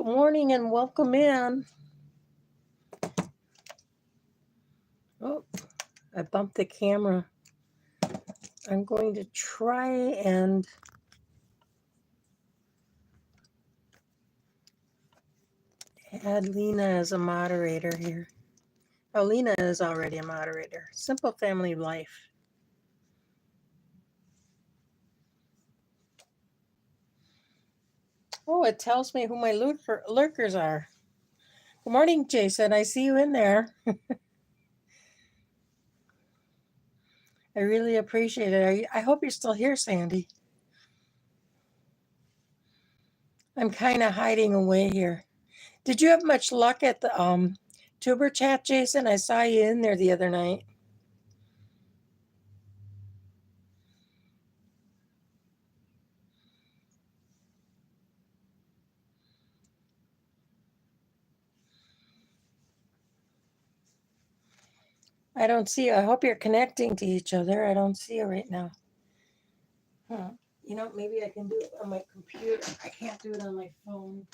Good morning and welcome in. Oh, I bumped the camera. I'm going to try and add Lena as a moderator here. Oh, Lena is already a moderator. Simple Family Life. Oh, it tells me who my lurkers are. Good morning, Jason. I see you in there. I really appreciate it. I hope you're still here, Sandy. I'm kind of hiding away here. Did you have much luck at the tuber chat, Jason? I saw you in there the other night. I don't see you. I hope you're connecting to each other. I don't see you right now. You know, maybe I can do it on my computer. I can't do it on my phone.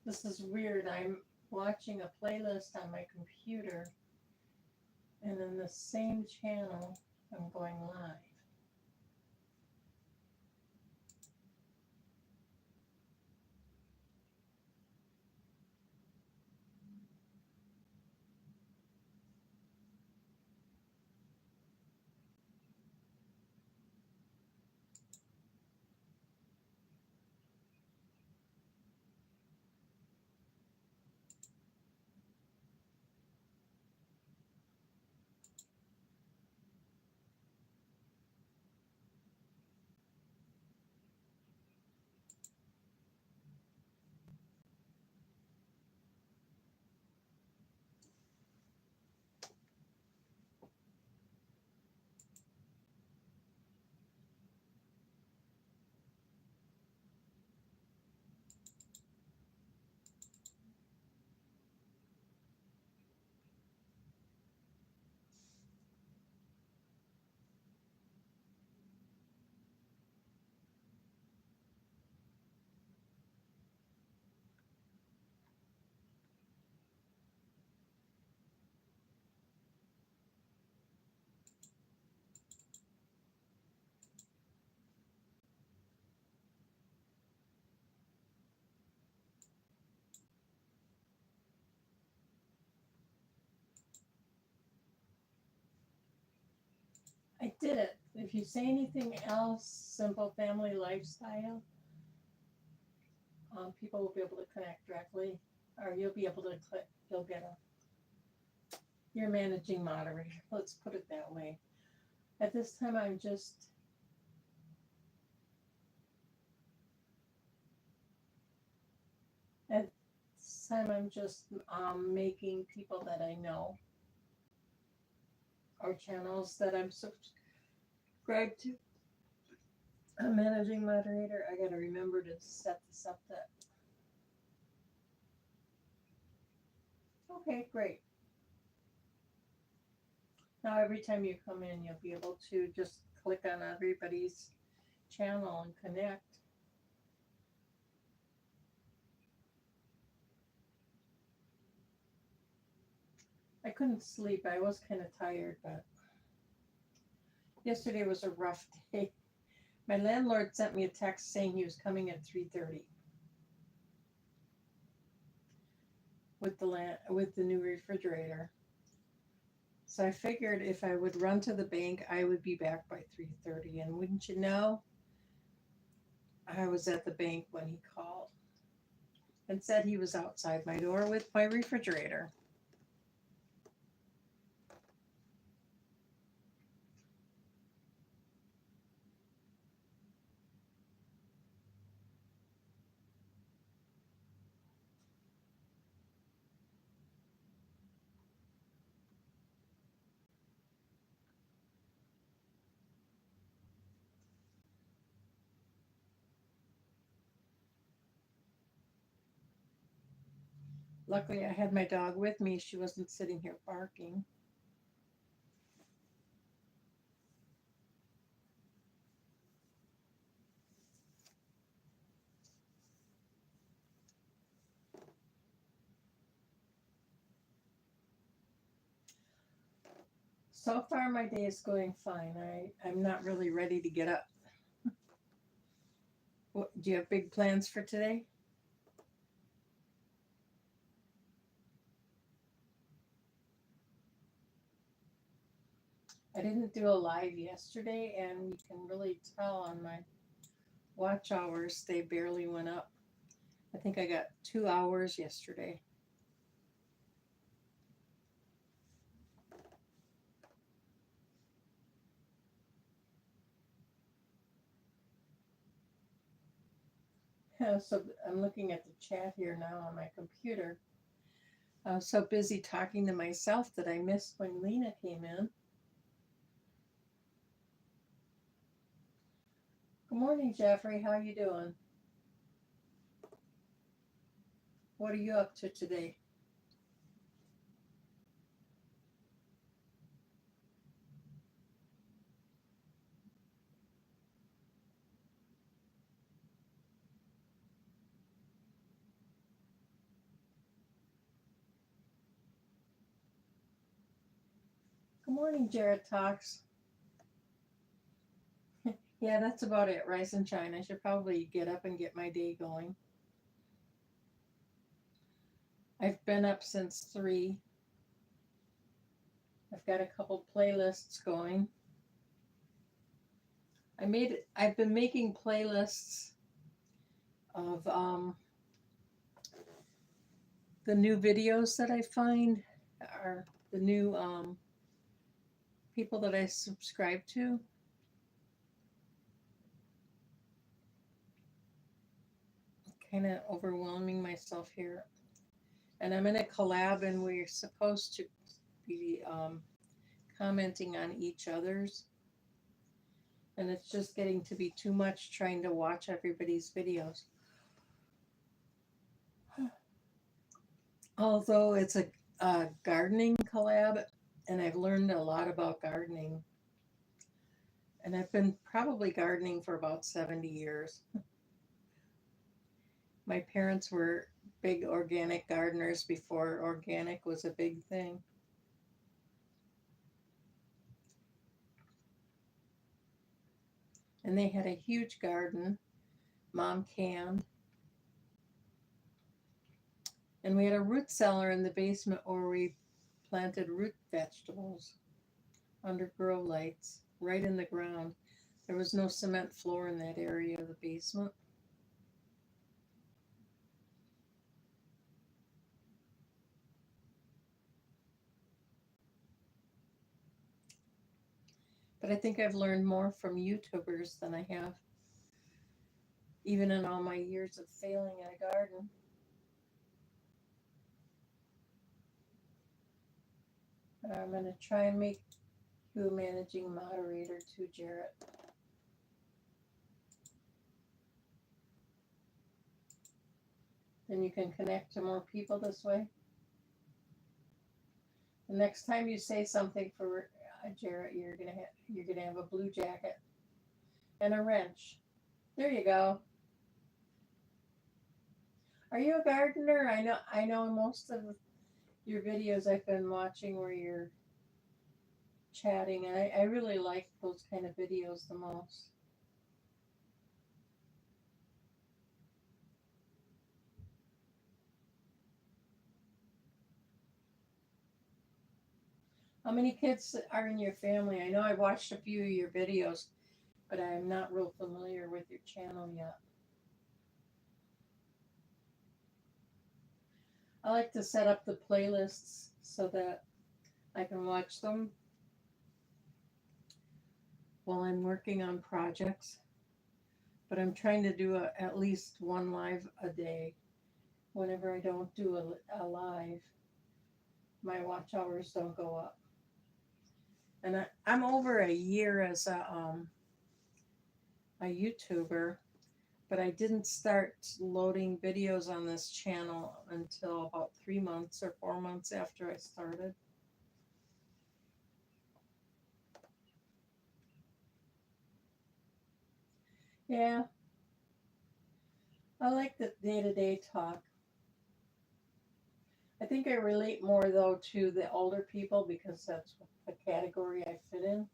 This is weird. I'm watching a playlist on my computer, and in the same channel, I'm going live. I did it. If you say anything else, Simple Family Lifestyle, people will be able to connect directly, or you'll be able to click. You'll get your managing moderator. Let's put it that way. At this time, I'm just making people that I know or channels that I'm subscribed to a managing moderator. I got to remember to set this up. Okay, great. Now every time you come in, you'll be able to just click on everybody's channel and connect. I couldn't sleep. I was kind of tired, but yesterday was a rough day. My landlord sent me a text saying he was coming at 3:30 with the new refrigerator. So I figured if I would run to the bank, I would be back by 3:30. And wouldn't you know, I was at the bank when he called and said he was outside my door with my refrigerator. Luckily, I had my dog with me. She wasn't sitting here barking. So far, my day is going fine. I'm not really ready to get up. Do you have big plans for today? I didn't do a live yesterday, and you can really tell on my watch hours, they barely went up. I think I got 2 hours yesterday. So I'm looking at the chat here now on my computer. I was so busy talking to myself that I missed when Lena came in. Good morning, Jeffrey. How you doing? What are you up to today? Good morning, Jared Talks. Yeah, that's about it. Rise and shine. I should probably get up and get my day going. I've been up since 3. I've got a couple playlists going. I've been making playlists of the new videos that I find, are the new people that I subscribe to. Kind of overwhelming myself here. And I'm in a collab, and we're supposed to be commenting on each other's. And it's just getting to be too much trying to watch everybody's videos. Although it's a gardening collab, and I've learned a lot about gardening. And I've been probably gardening for about 70 years. My parents were big organic gardeners before organic was a big thing. And they had a huge garden. Mom canned. And we had a root cellar in the basement where we planted root vegetables under grow lights, right in the ground. There was no cement floor in that area of the basement. But I think I've learned more from YouTubers than I have even in all my years of failing at a garden. I'm going to try and make you a managing moderator too, Jarrett. Then you can connect to more people this way. The next time you say something for Jarrett, you're gonna have a blue jacket and a wrench. There you go. Are you a gardener? I know most of your videos I've been watching where you're chatting, and I really like those kind of videos the most. How many kids are in your family? I know I've watched a few of your videos, but I'm not real familiar with your channel yet. I like to set up the playlists so that I can watch them while I'm working on projects. But I'm trying to do at least one live a day. Whenever I don't do a live, my watch hours don't go up. And I'm over a year as a YouTuber. but I didn't start loading videos on this channel until about 3 months or 4 months after I started. Yeah, I like the day-to-day talk. I think I relate more though to the older people because that's the category I fit in.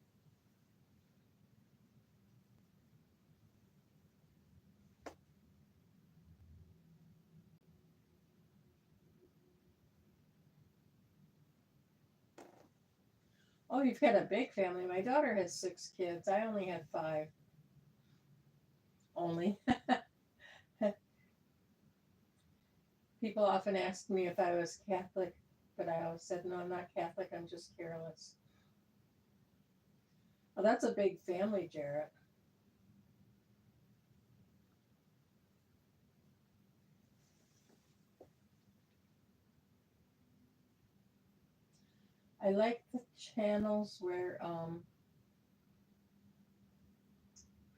Oh, you've got a big family. My daughter has 6 kids. I only had 5. Only. People often ask me if I was Catholic, but I always said, no, I'm not Catholic. I'm just careless. Well, that's a big family, Jarrett. I like the channels where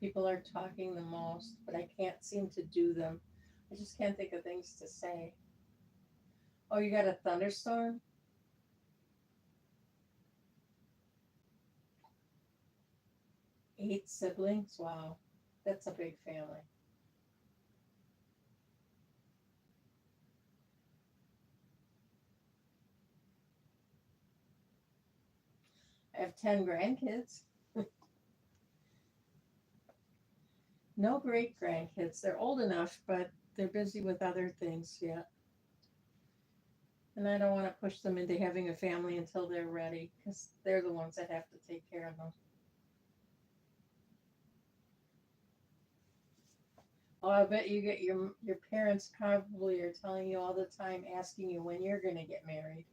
people are talking the most, but I can't seem to do them. I just can't think of things to say. Oh, you got a thunderstorm? 8 siblings? Wow, that's a big family. I have 10 grandkids. No great grandkids. They're old enough, but they're busy with other things yet. And I don't want to push them into having a family until they're ready because they're the ones that have to take care of them. Oh, I bet you get your parents probably are telling you all the time, asking you when you're going to get married.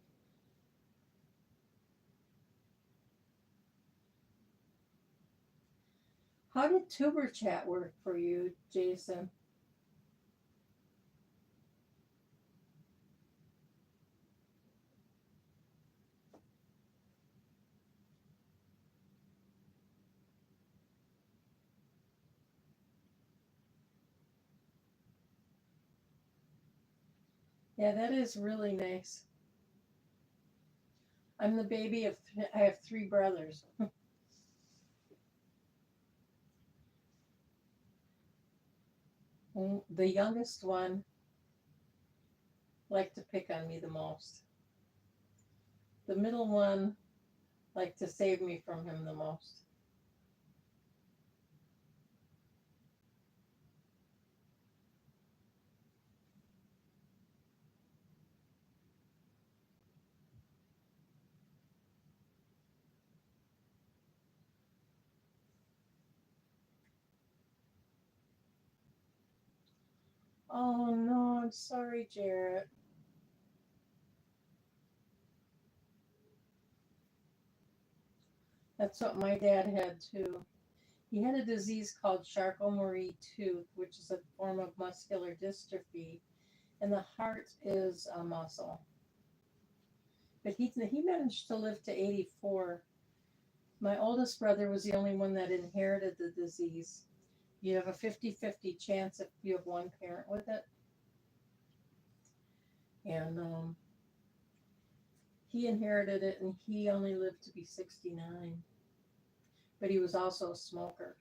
How did Tuber Chat work for you, Jason? Yeah, that is really nice. I'm the baby of, I have 3 brothers. The youngest one liked to pick on me the most. The middle one liked to save me from him the most. Oh no, I'm sorry, Jarrett. That's what my dad had too. He had a disease called Charcot-Marie tooth, which is a form of muscular dystrophy, and the heart is a muscle. But he managed to live to 84. My oldest brother was the only one that inherited the disease. You have a 50-50 chance if you have one parent with it. And he inherited it, and he only lived to be 69. But he was also a smoker.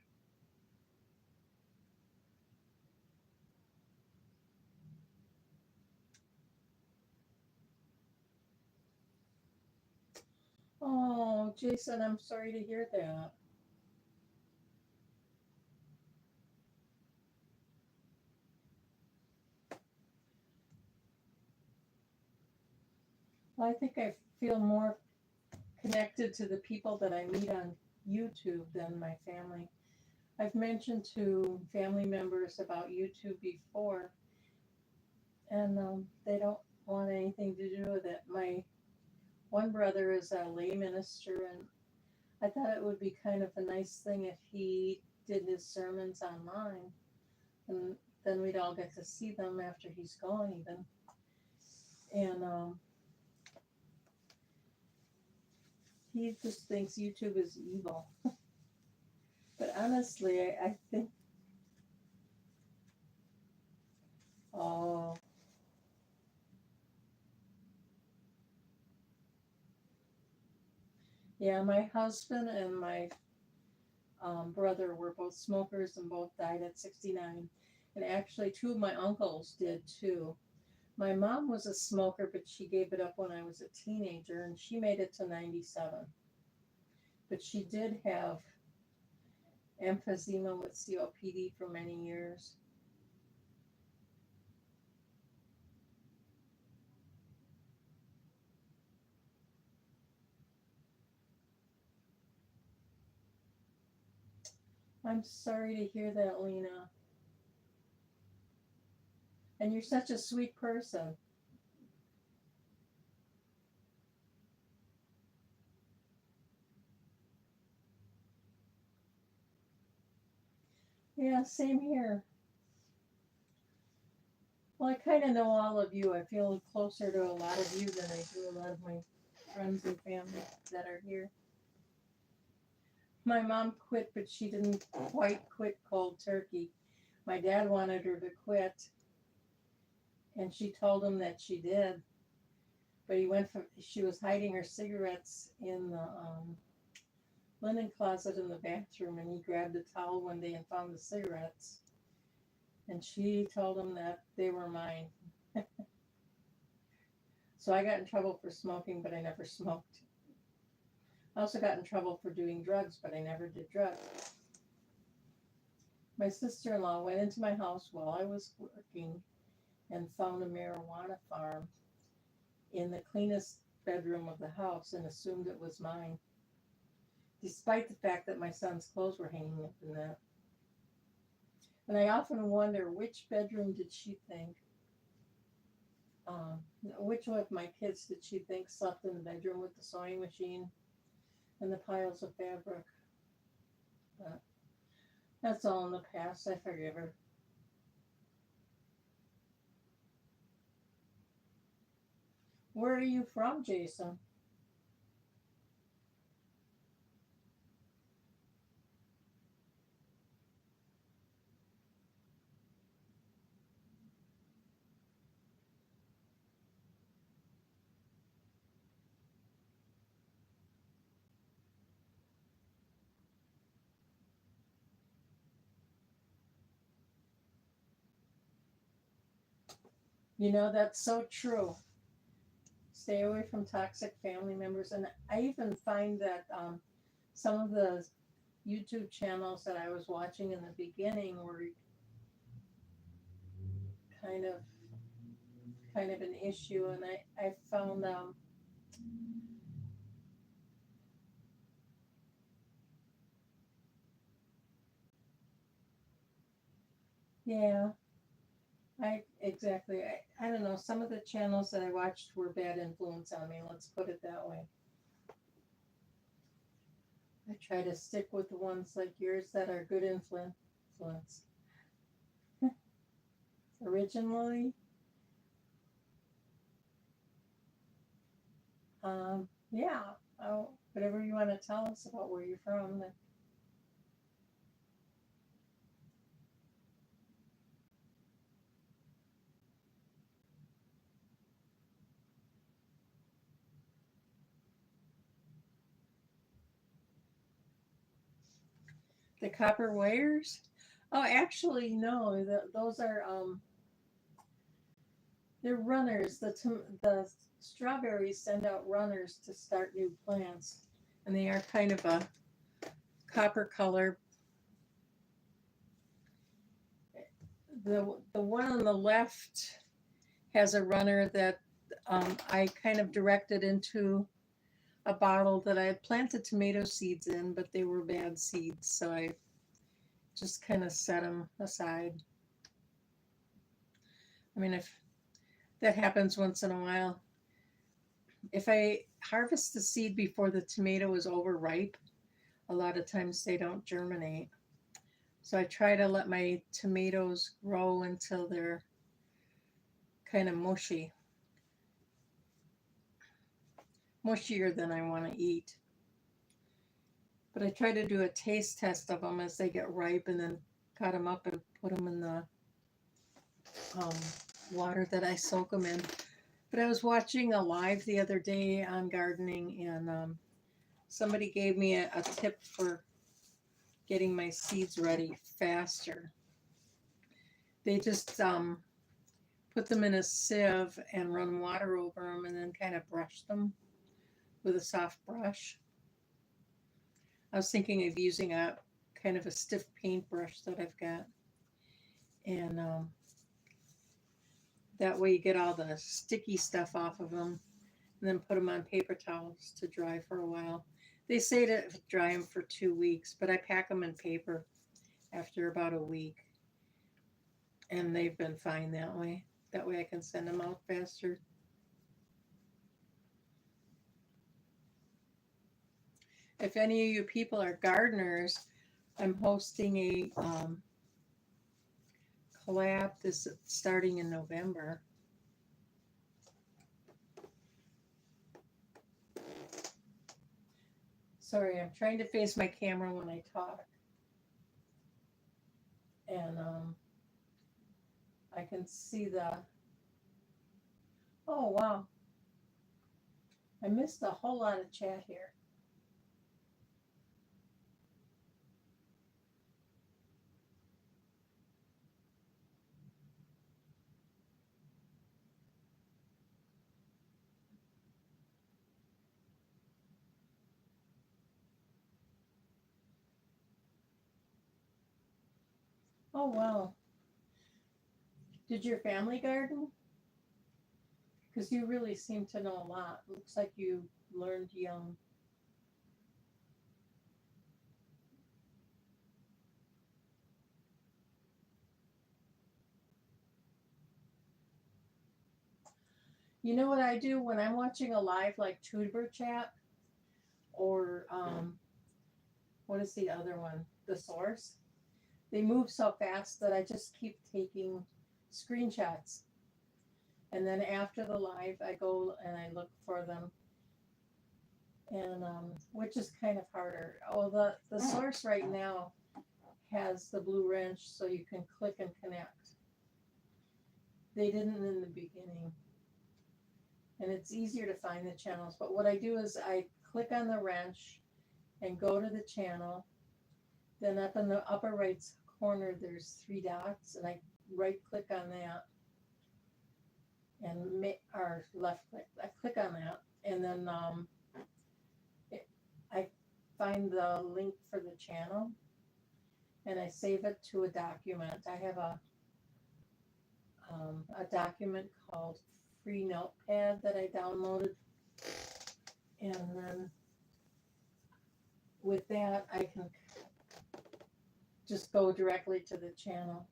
Oh, Jason, I'm sorry to hear that. Well, I think I feel more connected to the people that I meet on YouTube than my family. I've mentioned to family members about YouTube before, and they don't want anything to do with it. My one brother is a lay minister, and I thought it would be kind of a nice thing if he did his sermons online, and then we'd all get to see them after he's gone, even. And he just thinks YouTube is evil. But honestly, I think Yeah, my husband and my brother were both smokers and both died at 69. And actually, two of my uncles did too. My mom was a smoker, but she gave it up when I was a teenager and she made it to 97. But she did have emphysema with COPD for many years. I'm sorry to hear that, Lena. And you're such a sweet person. Yeah, same here. Well, I kind of know all of you. I feel closer to a lot of you than I do a lot of my friends and family that are here. My mom quit, but she didn't quite quit cold turkey. My dad wanted her to quit, and she told him that she did. But he went from, she was hiding her cigarettes in the linen closet in the bathroom, and he grabbed a towel one day and found the cigarettes. And she told him that they were mine. So I got in trouble for smoking, but I never smoked. I also got in trouble for doing drugs, but I never did drugs. My sister in law went into my house while I was working and found a marijuana farm in the cleanest bedroom of the house and assumed it was mine, despite the fact that my son's clothes were hanging up in that. And I often wonder which bedroom did she think, um, which one of my kids did she think slept in the bedroom with the sewing machine and the piles of fabric? But that's all in the past. I forgive her. Where are you from, Jason? You know, that's so true. Stay away from toxic family members. And I even find that some of the YouTube channels that I was watching in the beginning were kind of an issue, and I found yeah, I exactly I don't know, some of the channels that I watched were bad influence on me, let's put it that way. I try to stick with the ones like yours that are good influence. Originally, yeah, whatever you want to tell us about where you're from. The copper wires. Oh, actually, no. Those are they're runners. The strawberries send out runners to start new plants, and they are kind of a copper color. The one on the left has a runner that I kind of directed into a bottle that I had planted tomato seeds in, but they were bad seeds, so I just kind of set them aside. I mean, if that happens once in a while, if I harvest the seed before the tomato is overripe, a lot of times they don't germinate. So I try to let my tomatoes grow until they're kind of mushier than I want to eat. But I try to do a taste test of them as they get ripe and then cut them up and put them in the um, water that I soak them in. But I was watching a live the other day on gardening, and somebody gave me a tip for getting my seeds ready faster. They just put them in a sieve and run water over them and then kind of brush them with a soft brush. I was thinking of using a kind of a stiff paintbrush that I've got. And that way you get all the sticky stuff off of them and then put them on paper towels to dry for a while. They say to dry them for 2 weeks, but I pack them in paper after about a week. And they've been fine that way. That way I can send them out faster. If any of you people are gardeners, I'm hosting a collab this starting in November. Sorry, I'm trying to face my camera when I talk. And I can see the, oh wow, I missed a whole lot of chat here. Oh wow. Did your family garden? Because you really seem to know a lot. Looks like you learned young. You know what I do when I'm watching a live like Tuber Chat or what is the other one? The Source. They move so fast that I just keep taking screenshots. And then after the live, I go and I look for them. And which is kind of harder. Oh, the Source right now has the blue wrench so you can click and connect. They didn't in the beginning. And it's easier to find the channels. But what I do is I click on the wrench and go to the channel. Then up in the upper right corner, there's 3 dots, and I right click on that and or left click. I click on that, and then I find the link for the channel, and I save it to a document. I have a document called Free Notepad that I downloaded, and then with that I can just go directly to the channel.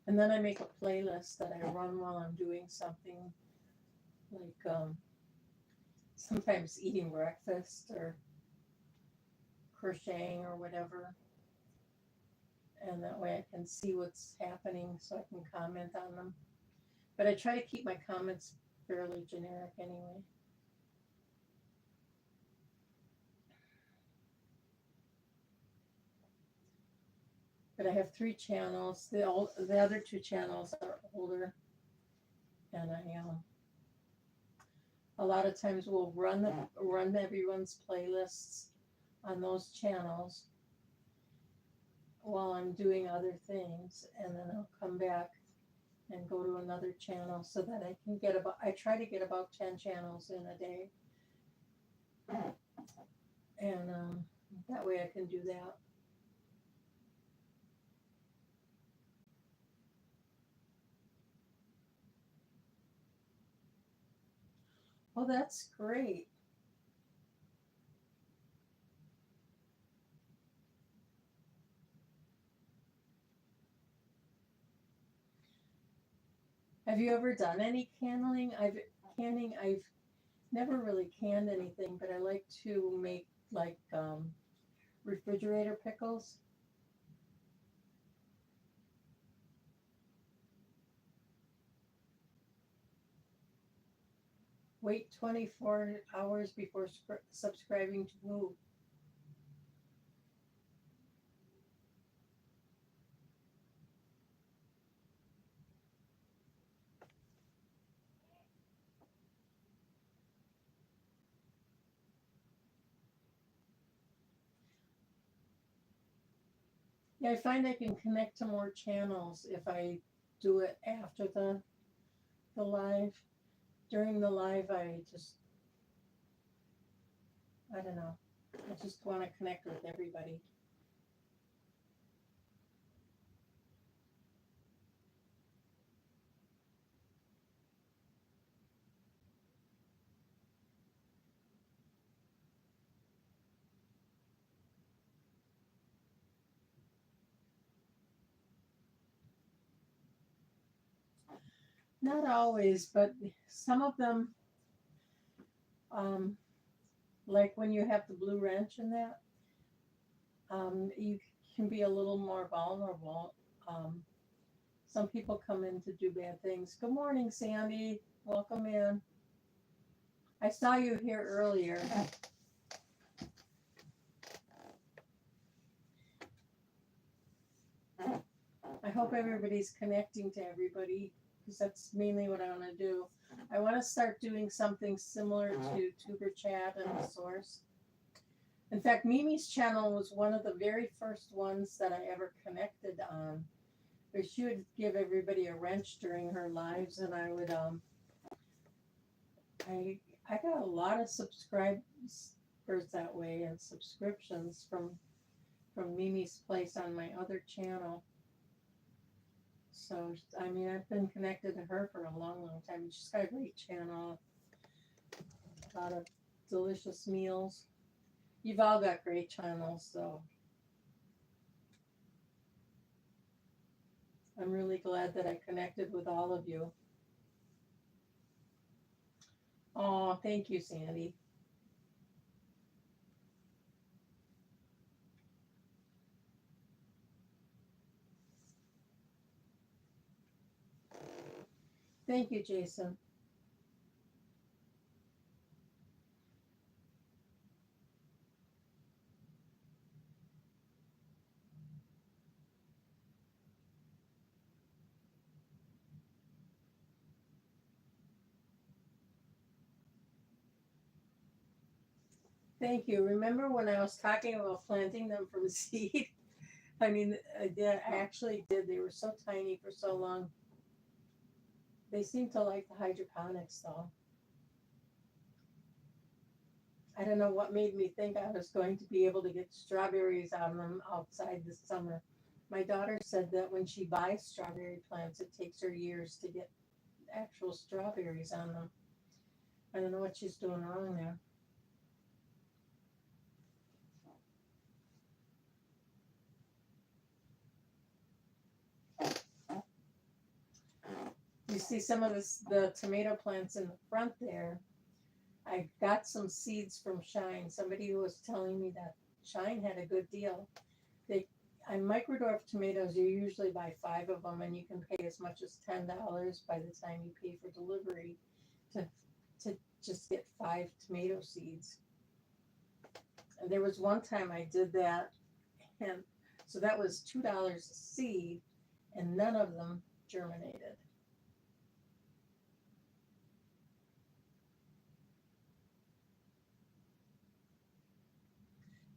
And then I make a playlist that I run while I'm doing something, like sometimes eating breakfast or crocheting or whatever. And that way I can see what's happening so I can comment on them. But I try to keep my comments fairly generic anyway. But I have 3 channels. The other 2 channels are older, and I a lot of times we'll run everyone's playlists on those channels while I'm doing other things, and then I'll come back and go to another channel so that I can get I try to get about 10 channels in a day, and that way I can do that. Oh, that's great. Have you ever done any canning? I've never really canned anything, but I like to make like refrigerator pickles. Wait 24 hours before subscribing to who? Yeah, I find I can connect to more channels if I do it after the live. During the live, I don't know. I just want to connect with everybody. Not always, but some of them, um, like when you have the blue wrench in that, you can be a little more vulnerable. Um, some people come in to do bad things. Good morning, Sandy. Welcome in. I saw you here earlier. I hope everybody's connecting to everybody because that's mainly what I want to do. I want to start doing something similar to Tuber Chat and the Source. In fact, Mimi's channel was one of the very first ones that I ever connected on. Where she would give everybody a wrench during her lives, and I would I got a lot of subscribers that way and subscriptions from Mimi's place on my other channel. So I mean, I've been connected to her for a long, long time. She's got a great channel, a lot of delicious meals. You've all got great channels, so I'm really glad that I connected with all of you. Oh, thank you, Sandy. Thank you, Jason. Thank you. Remember when I was talking about planting them from seed? I mean, I actually did. They were so tiny for so long. They seem to like the hydroponics, though. I don't know what made me think I was going to be able to get strawberries on them outside this summer. My daughter said that when she buys strawberry plants, it takes her years to get actual strawberries on them. I don't know what she's doing wrong there. You see some of the tomato plants in the front there. I got some seeds from Shine. Somebody who was telling me that Shine had a good deal. They on Microdwarf tomatoes, you usually buy 5 of them, and you can pay as much as $10 by the time you pay for delivery to to just get 5 tomato seeds. And there was one time I did that, and so that was $2 a seed, and none of them germinated.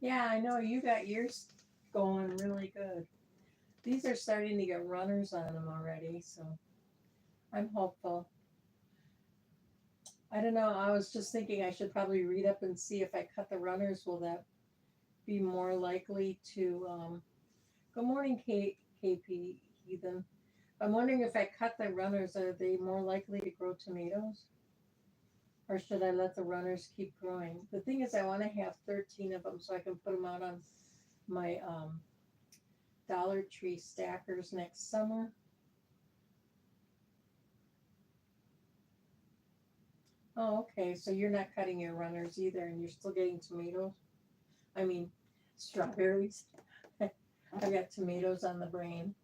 Yeah, I know you got yours going really good. These are starting to get runners on them already, so I'm hopeful. I don't know. I was just thinking I should probably read up and see if I cut the runners, will that be more likely to? Good morning, KP Heathen. I'm wondering if I cut the runners, are they more likely to grow tomatoes? Or should I let the runners keep growing? The thing is, I want to have 13 of them so I can put them out on my Dollar Tree stackers next summer. Oh, okay. So you're not cutting your runners either, and you're still getting tomatoes? I mean, strawberries. I've got tomatoes on the brain.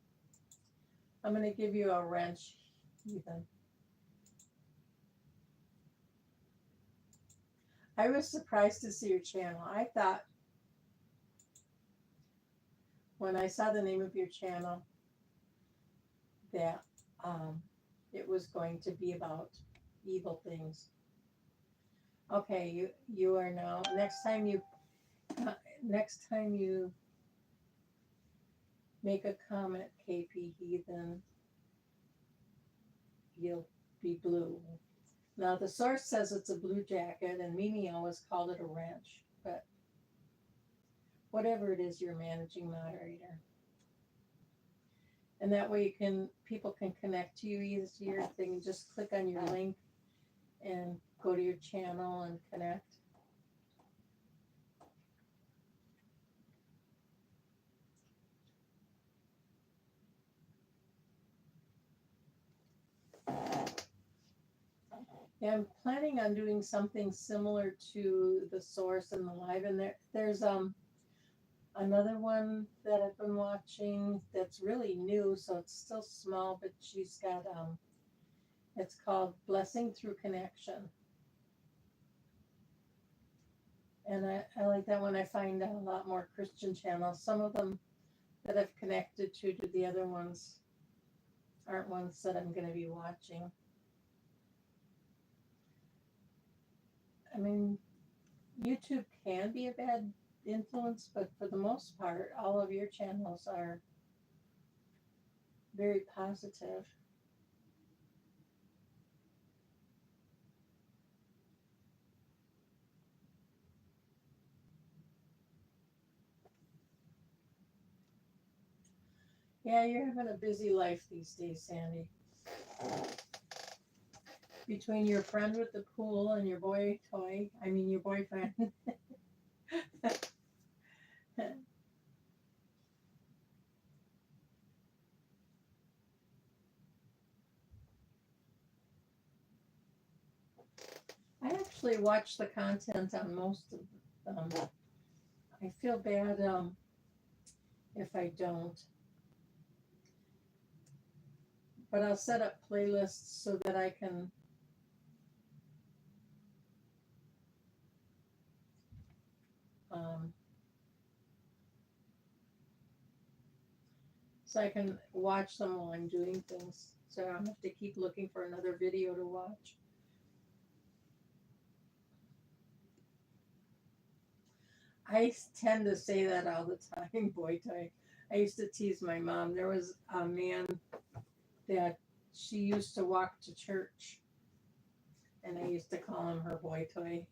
I'm going to give you a wrench, Ethan. I was surprised to see your channel. I thought when I saw the name of your channel that um, it was going to be about evil things. Okay, you are now. Uh, next time you make a comment, KP Heathen, you'll be blue. Now the source says it's a blue jacket, and Mimi always called it a wrench. But whatever it is, you're managing moderator, and that way people can connect to you easier. They can just click on your link and go to your channel and connect. Yeah, I'm planning on doing something similar to the source and the live, and there's another one that I've been watching that's really new, so it's still small, but she's got it's called Blessing Through Connection. And I like that one. I find a lot more Christian channels. Some of them that I've connected to the other ones aren't ones that I'm going to be watching. I mean, YouTube can be a bad influence, but for the most part, all of your channels are very positive. Yeah, you're having a busy life these days, Sandy. Between your friend with the pool and your your boyfriend. I actually watch the content on most of them. I feel bad if I don't. But I'll set up playlists so that I can um, watch them while I'm doing things. So I don't have to keep looking for another video to watch. I tend to say that all the time, boy toy. I used to tease my mom. There was a man that she used to walk to church, and I used to call him her boy toy.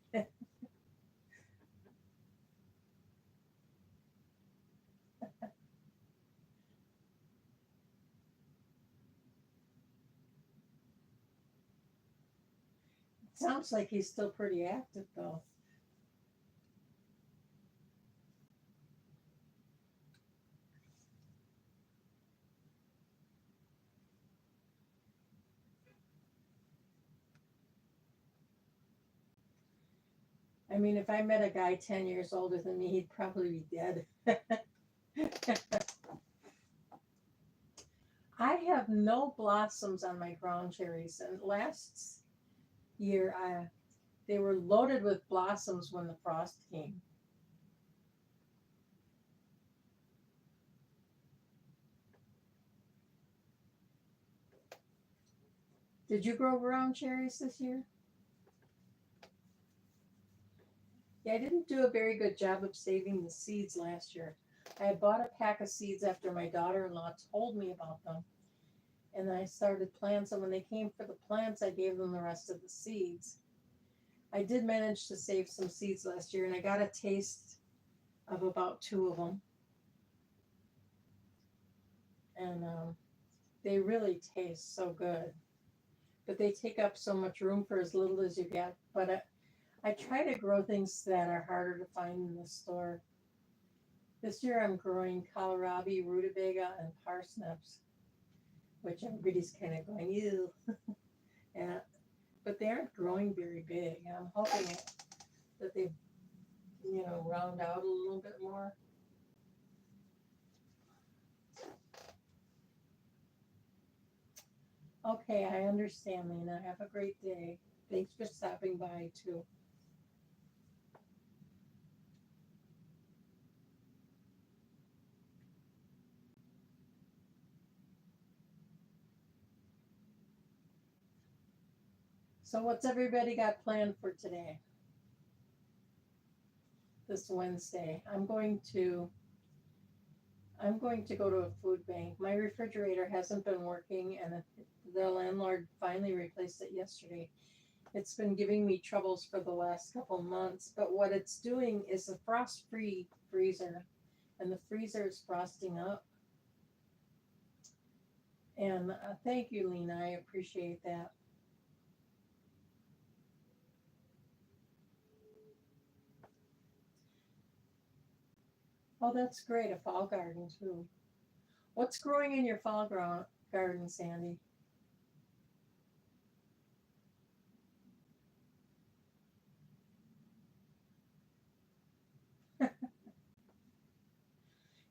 Sounds like he's still pretty active, though. I mean, if I met a guy 10 years older than me, he'd probably be dead. I have no blossoms on my ground cherries, and last year they were loaded with blossoms when the frost came. Did you grow ground cherries this year? Yeah, I didn't do a very good job of saving the seeds last year. I had bought a pack of seeds after my daughter-in-law told me about them, and I started plants, and when they came for the plants, I gave them the rest of the seeds. I did manage to save some seeds last year, and I got a taste of about 2 of them. And they really taste so good. But they take up so much room for as little as you get. But I try to grow things that are harder to find in the store. This year I'm growing kohlrabi, rutabaga, and parsnips, which everybody's kind of going, ew. And, but they aren't growing very big. I'm hoping that they, round out a little bit more. Okay, I understand, Lena. Have a great day. Thanks for stopping by, too. So what's everybody got planned for today? This Wednesday. I'm going to go to a food bank. My refrigerator hasn't been working and the landlord finally replaced it yesterday. It's been giving me troubles for the last couple months, but what it's doing is a frost-free freezer, and the freezer is frosting up. And thank you, Lena. I appreciate that. Oh, that's great. A fall garden, too. What's growing in your garden, Sandy?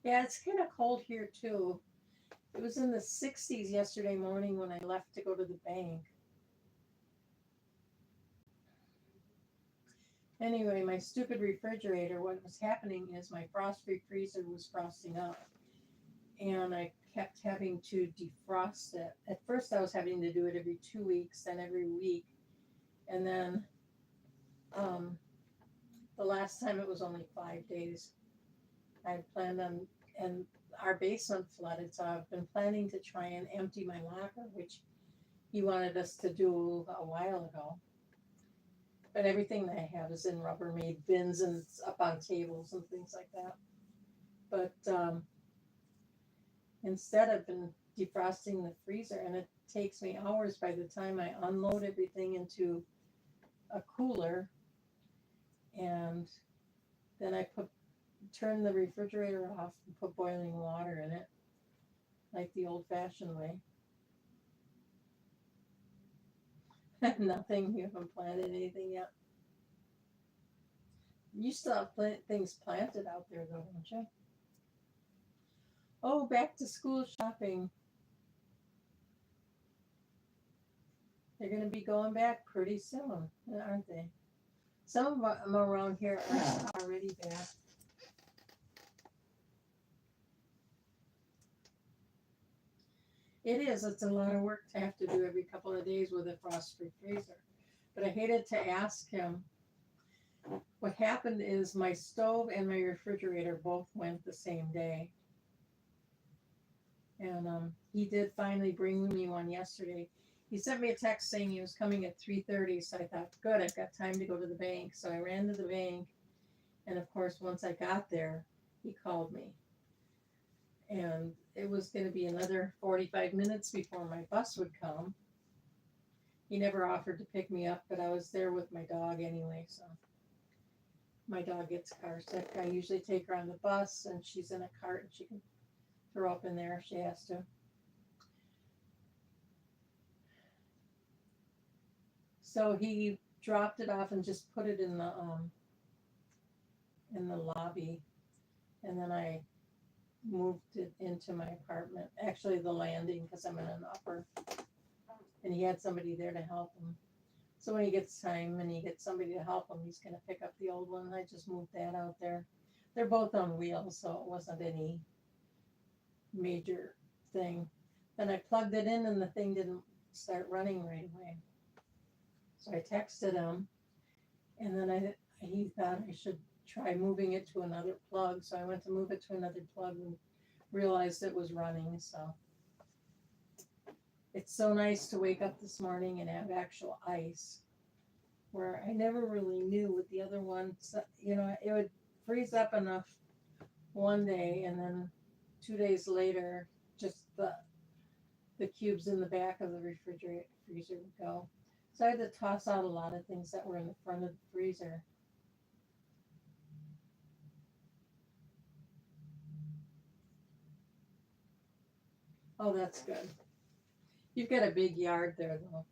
Yeah, it's kind of cold here, too. It was in the 60s yesterday morning when I left to go to the bank. Anyway, my stupid refrigerator, what was happening is my frost-free freezer was frosting up, and I kept having to defrost it. At first, I was having to do it every 2 weeks, then every week, and then um, the last time it was only 5 days. I had planned on, and our basement flooded, so I've been planning to try and empty my locker, which he wanted us to do a while ago. But everything that I have is in Rubbermaid bins and it's up on tables and things like that. But instead, I've been defrosting the freezer, and it takes me hours by the time I unload everything into a cooler, and then I turn the refrigerator off and put boiling water in it, like the old-fashioned way. Nothing. You haven't planted anything yet. You still have things planted out there, though, don't you? Oh, back to school shopping. They're going to be going back pretty soon, aren't they? Some of them around here are already back. It is. It's a lot of work to have to do every couple of days with a frost-free freezer. But I hated to ask him. What happened is my stove and my refrigerator both went the same day. And he did finally bring me one yesterday. He sent me a text saying he was coming at 3:30, so I thought, good, I've got time to go to the bank. So I ran to the bank, and of course, once I got there, he called me. And it was going to be another 45 minutes before my bus would come. He never offered to pick me up, but I was there with my dog anyway, so my dog gets car sick. I usually take her on the bus, and she's in a cart, and she can throw up in there if she has to. So he dropped it off and just put it in the lobby, and then I moved it into my apartment. Actually, the landing, because I'm in an upper, and he had somebody there to help him. So when he gets time and he gets somebody to help him, he's going to pick up the old one. I just moved that out there. They're both on wheels, so it wasn't any major thing. Then I plugged it in, and the thing didn't start running right away. So I texted him, and then he thought I should try moving it to another plug. So I went to move it to another plug and realized it was running. So it's so nice to wake up this morning and have actual ice, where I never really knew with the other one. It would freeze up enough one day, and then 2 days later, just the cubes in the back of the refrigerator freezer would go. So I had to toss out a lot of things that were in the front of the freezer. Oh, that's good. You've got a big yard there, though.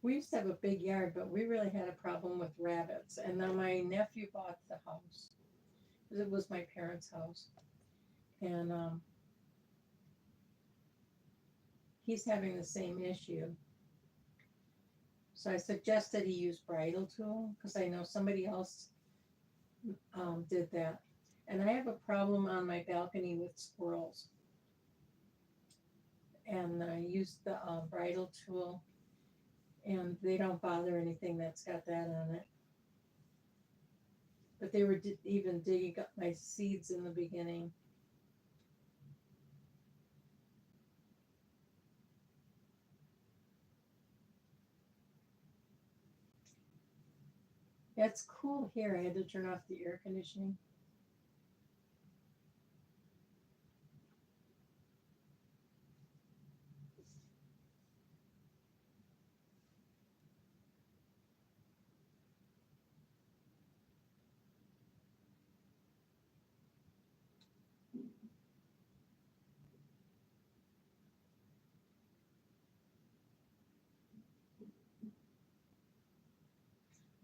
We used to have a big yard, but we really had a problem with rabbits. And now my nephew bought the house, because it was my parents' house. And he's having the same issue. So I suggested he use bridal tool, because I know somebody else did that. And I have a problem on my balcony with squirrels. and I used the bridle tool, and they don't bother anything that's got that on it. But they were even digging up my seeds in the beginning. Yeah, it's cool here. I had to turn off the air conditioning.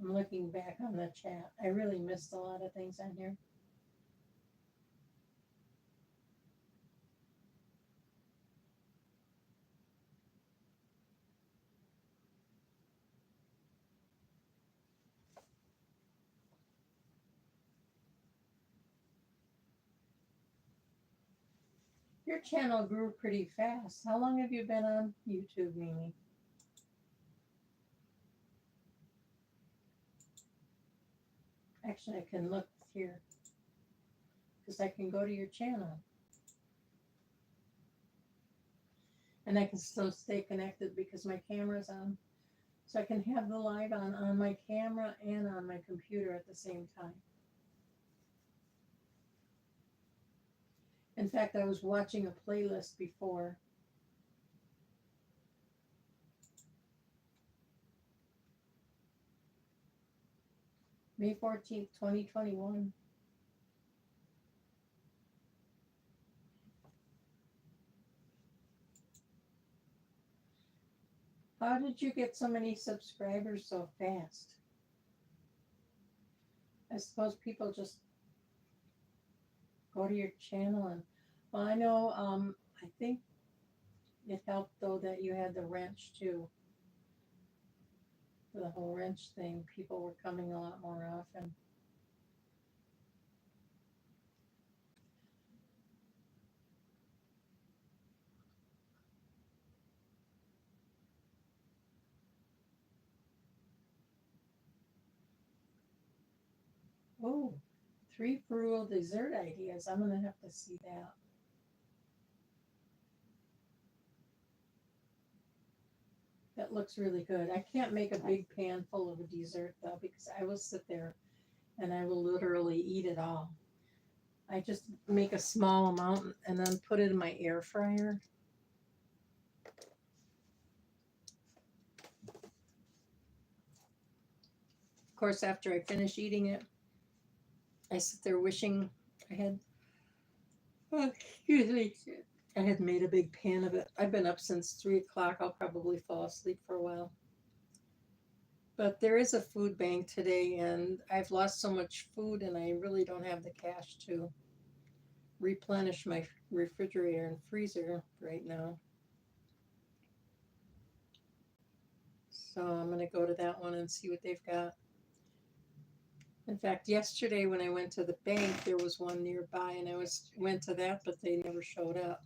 I'm looking back on the chat. I really missed a lot of things on here. Your channel grew pretty fast. How long have you been on YouTube, Mimi? Actually, I can look here because I can go to your channel and I can still stay connected because my camera's on. So I can have the live on my camera and on my computer at the same time. In fact, I was watching a playlist before. May 14th, 2021. How did you get so many subscribers so fast? I suppose people just go to your channel and, well, I know, I think it helped though that you had the wrench too. For the whole wrench thing, people were coming a lot more often. Oh, 3 frugal dessert ideas. I'm gonna have to see that. That looks really good. I can't make a big pan full of a dessert though because I will sit there and I will literally eat it all. I just make a small amount and then put it in my air fryer. Of course, after I finish eating it, I sit there wishing I had, oh, excuse me, I had made a big pan of it. I've been up since 3 o'clock. I'll probably fall asleep for a while. But there is a food bank today, and I've lost so much food, and I really don't have the cash to replenish my refrigerator and freezer right now. So I'm going to go to that one and see what they've got. In fact, yesterday when I went to the bank, there was one nearby, and went to that, but they never showed up.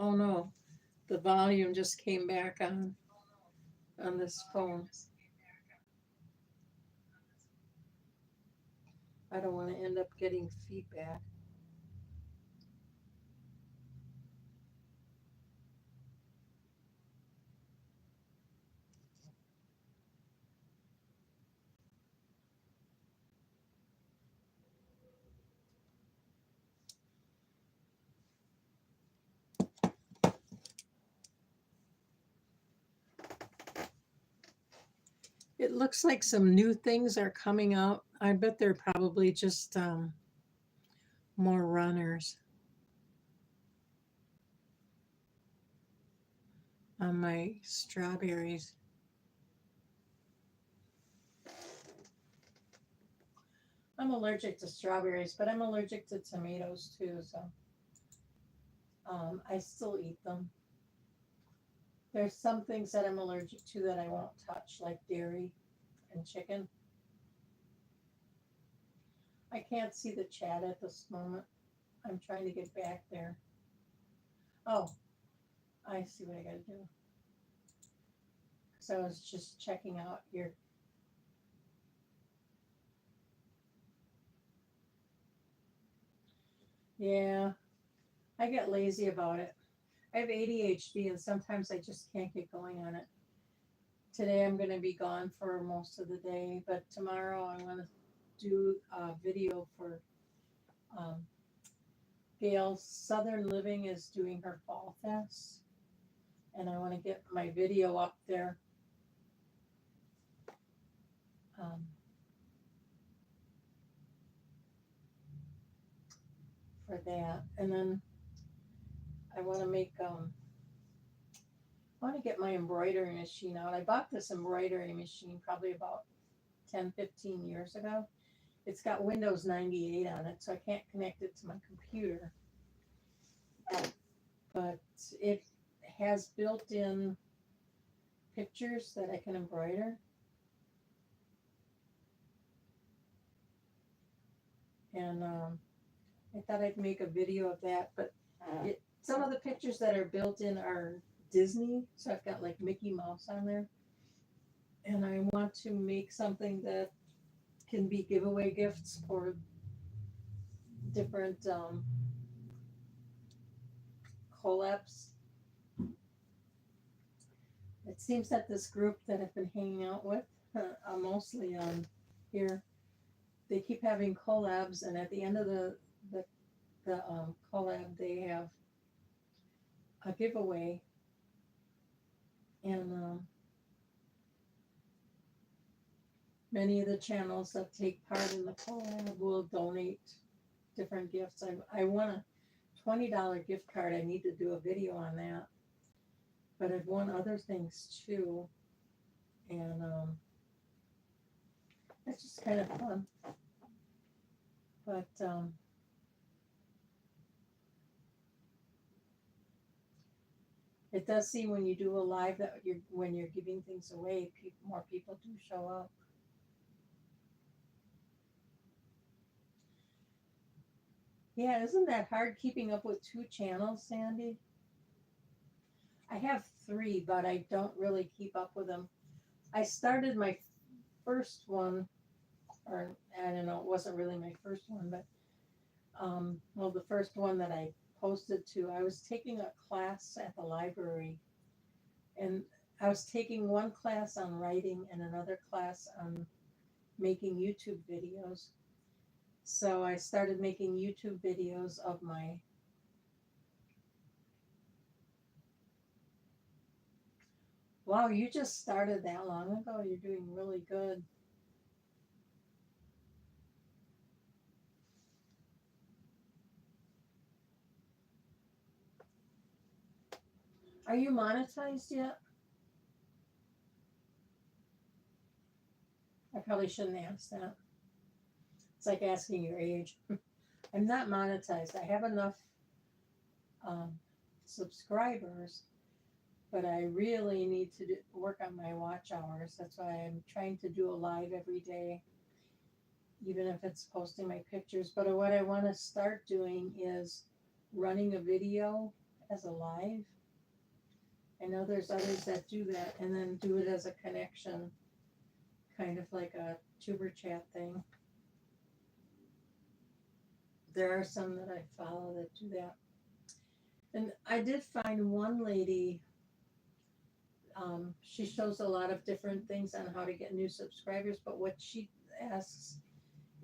Oh no, the volume just came back on this phone. I don't want to end up getting feedback. It looks like some new things are coming out. I bet they're probably just more runners on my strawberries. I'm allergic to strawberries, but I'm allergic to tomatoes too, so I still eat them. There's some things that I'm allergic to that I won't touch, like dairy and chicken. I can't see the chat at this moment. I'm trying to get back there. Oh, I see what I gotta do. So I was just checking out your. Yeah, I get lazy about it. I have ADHD and sometimes I just can't get going on it. Today I'm going to be gone for most of the day, but tomorrow I'm going to do a video for um, Gail. Southern Living is doing her fall fest, and I want to get my video up there um, for that. And then I want to make I want to get my embroidery machine out. I bought this embroidery machine probably about 10, 15 years ago. It's got Windows 98 on it, so I can't connect it to my computer. But it has built-in pictures that I can embroider. And I thought I'd make a video of that. But some of the pictures that are built in are Disney, so I've got like Mickey Mouse on there. And I want to make something that can be giveaway gifts for different collabs. It seems that this group that I've been hanging out with, mostly on here, they keep having collabs, and at the end of the collab, they have a giveaway, and many of the channels that take part in the collab will donate different gifts. I won a $20 gift card. I need to do a video on that, but I've won other things too, and it's just kind of fun. But it does seem when you do a live that when you're giving things away, more people do show up. Yeah, isn't that hard keeping up with 2 channels, Sandy? I have 3, but I don't really keep up with them. I started my first one, or I don't know, it wasn't really my first one, but well, the first one that I posted to, I was taking a class at the library, and I was taking one class on writing and another class on making YouTube videos. So I started making YouTube videos of my Wow, you just started that long ago. You're doing really good. Are you monetized yet? I probably shouldn't ask that. It's like asking your age. I'm not monetized. I have enough um, subscribers, but I really need to work on my watch hours. That's why I'm trying to do a live every day, even if it's posting my pictures. But what I want to start doing is running a video as a live. I know there's others that do that and then do it as a connection, kind of like a tuber chat thing. There are some that I follow that do that. And I did find one lady, she shows a lot of different things on how to get new subscribers, but what she asks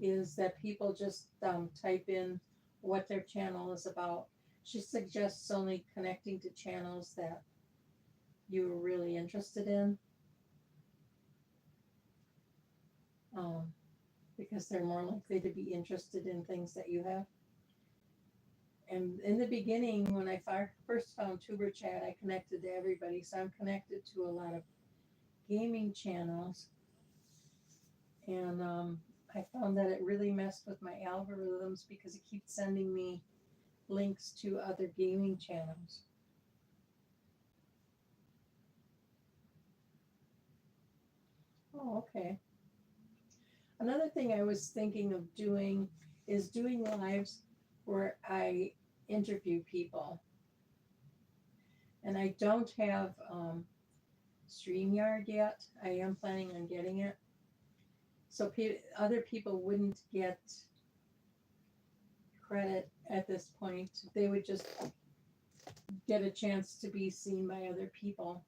is that people just type in what their channel is about. She suggests only connecting to channels that you're really interested in, because they're more likely to be interested in things that you have. And in the beginning, when I first found Tuber Chat, I connected to everybody. So I'm connected to a lot of gaming channels. And I found that it really messed with my algorithms because it keeps sending me links to other gaming channels. Oh, okay. Another thing I was thinking of doing is doing lives where I interview people. And I don't have StreamYard yet. I am planning on getting it. So other people wouldn't get credit at this point. They would just get a chance to be seen by other people.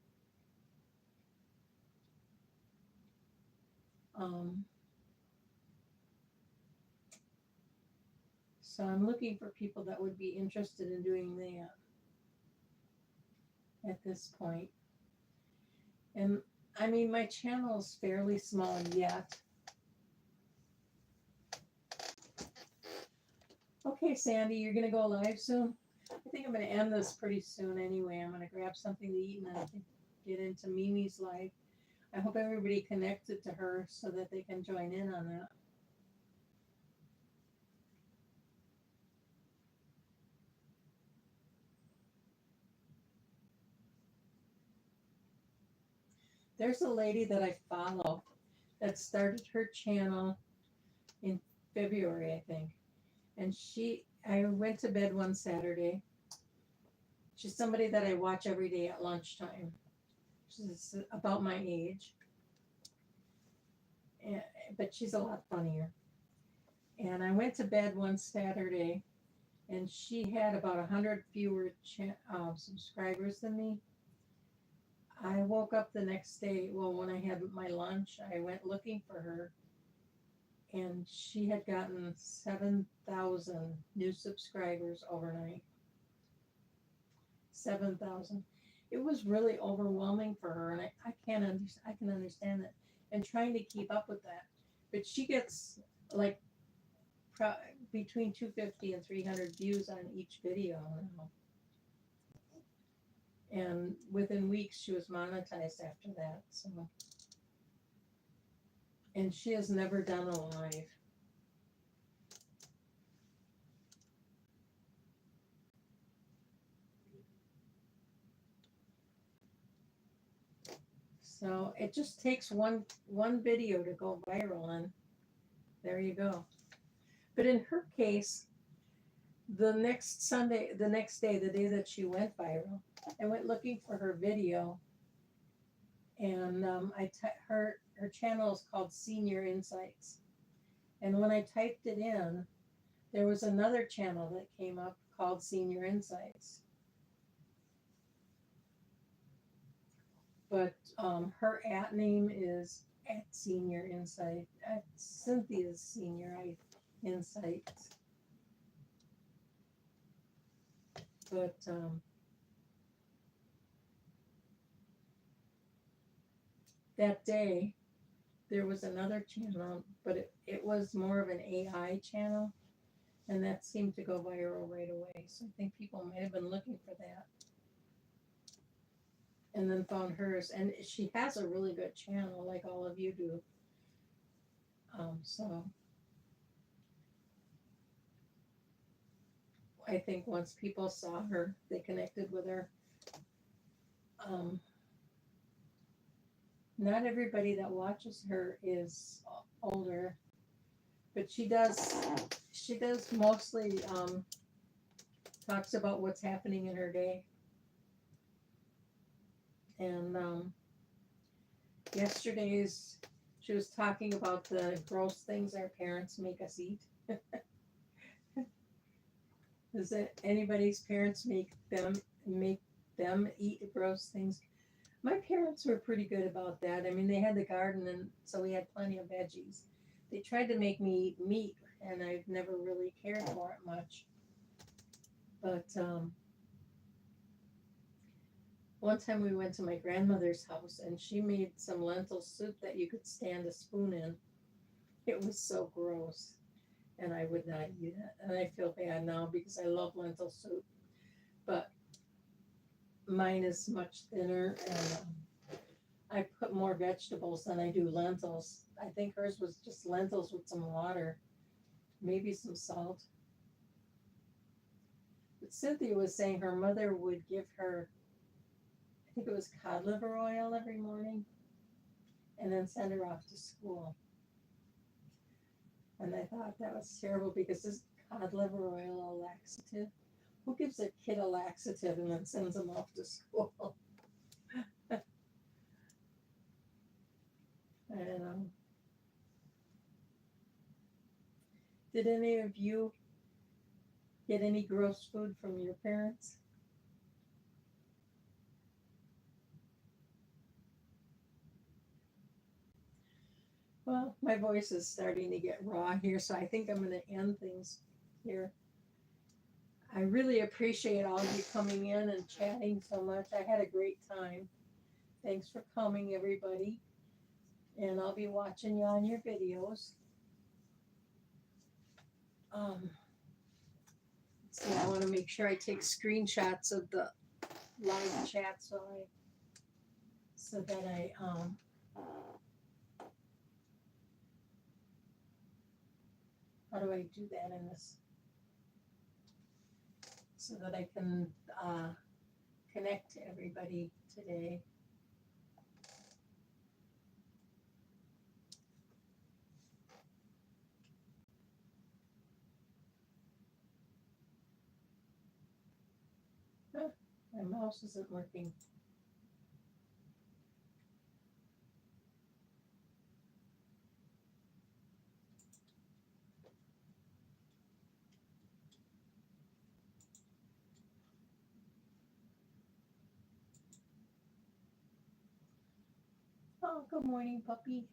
Um, so I'm looking for people that would be interested in doing that at this point. And I mean, my channel is fairly small yet. Okay, Sandy, you're going to go live soon? I think I'm going to end this pretty soon anyway. I'm going to grab something to eat and then get into Mimi's live. I hope everybody connected to her so that they can join in on that. There's a lady that I follow that started her channel in February, I think. And I went to bed one Saturday. She's somebody that I watch every day at lunchtime. She's about my age. But she's a lot funnier. And I went to bed one Saturday, and she had about 100 fewer subscribers than me. I woke up the next day. Well, when I had my lunch, I went looking for her, and she had gotten 7,000 new subscribers overnight. 7,000. It was really overwhelming for her, and I can understand that, and trying to keep up with that. But she gets like between 250 and 300 views on each video now. And within weeks, she was monetized after that. So, and she has never done a live. So it just takes one video to go viral, and there you go. But in her case, the next day, the day that she went viral, I went looking for her video, and her channel is called Senior Insights. And when I typed it in, there was another channel that came up called Senior Insights. But her @ name is @Senior Insight, Cynthia's Senior Insights. But that day, there was another channel, but it was more of an AI channel, and that seemed to go viral right away. So I think people might have been looking for that, and then found hers. And she has a really good channel, like all of you do. So I think once people saw her, they connected with her. Not everybody that watches her is older, but she does mostly talks about what's happening in her day. And yesterday's, she was talking about the gross things our parents make us eat. Does anybody's parents make them eat gross things? My parents were pretty good about that. I mean, they had the garden, and so we had plenty of veggies. They tried to make me eat meat, and I've never really cared for it much. But one time we went to my grandmother's house, and she made some lentil soup that you could stand a spoon in. It was so gross, and I would not eat it. And I feel bad now because I love lentil soup. But mine is much thinner, and I put more vegetables than I do lentils. I think hers was just lentils with some water, maybe some salt. But Cynthia was saying her mother would give her, I think it was cod liver oil every morning, and then send her off to school. And I thought that was terrible because this cod liver oil, a laxative. Who gives a kid a laxative and then sends them off to school? I don't know. Did any of you get any gross food from your parents? Well, my voice is starting to get raw here, so I think I'm going to end things here. I really appreciate all of you coming in and chatting so much. I had a great time. Thanks for coming, everybody. And I'll be watching you on your videos. See, I want to make sure I take screenshots of the live chat so that I how do I do that in this? So that I can connect to everybody today. Huh, my mouse isn't working. Oh, good morning, puppy.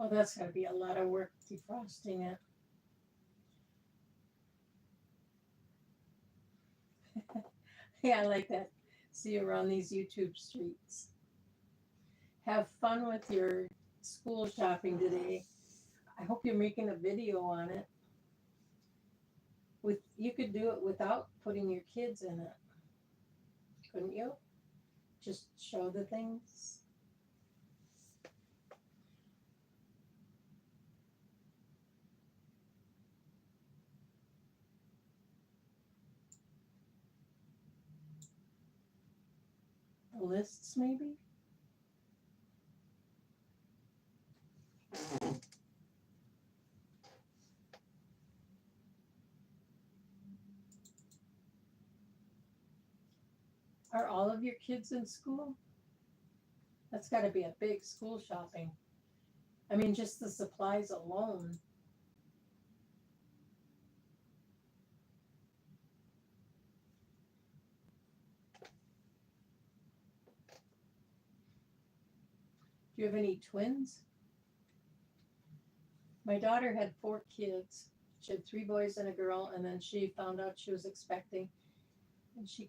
Oh, that's going to be a lot of work defrosting it. Yeah, I like that. See you around these YouTube streets. Have fun with your school shopping today. I hope you're making a video on it. You could do it without putting your kids in it, couldn't you? Just show the things. The lists, maybe? Are all of your kids in school? That's got to be a big school shopping. I mean, just the supplies alone. Do you have any twins? My daughter had 4 kids. She had 3 boys and a girl, and then she found out she was expecting, and she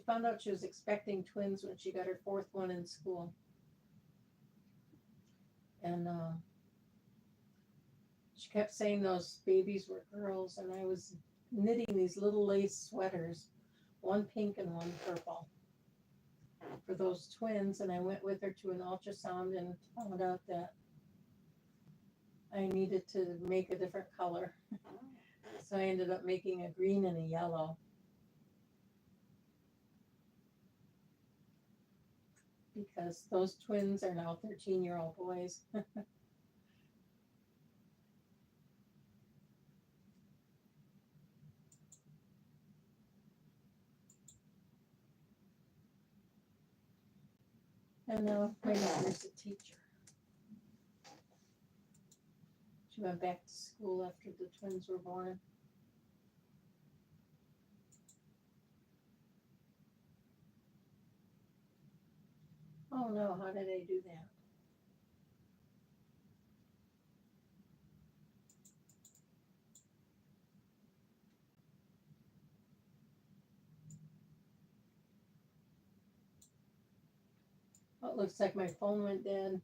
found out she was expecting twins when she got her 4th one in school. And she kept saying those babies were girls, and I was knitting these little lace sweaters, one pink and one purple, for those twins. And I went with her to an ultrasound and found out that I needed to make a different color. So I ended up making a green and a yellow. Because those twins are now 13-year-old boys. And now my daughter's a teacher. She went back to school after the twins were born. Oh no, how did I do that? Oh, it looks like my phone went dead.